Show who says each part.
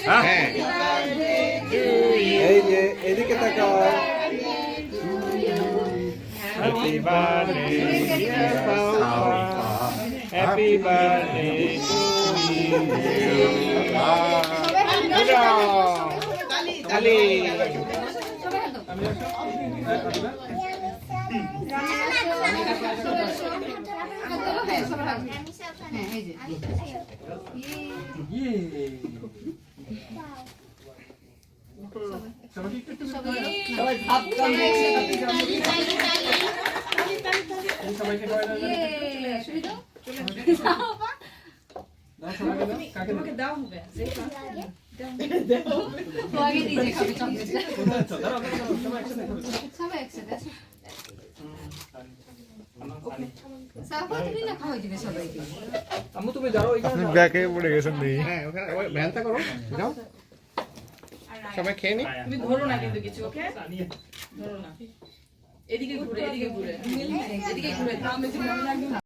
Speaker 1: হ্যাঁ এই যে এদিকে তাকাও happy birthday dear papa happy birthday to you তালি ব্যাকে পড়ে গেছেন হ্যাঁ ওখানে ওই ভ্যানটা করো যাও সবাই খেয়ে নি
Speaker 2: তুমি ধরো না কিন্তু কিছু ওকে ধরো না এদিকে ঘুরে এদিকে ঘুরে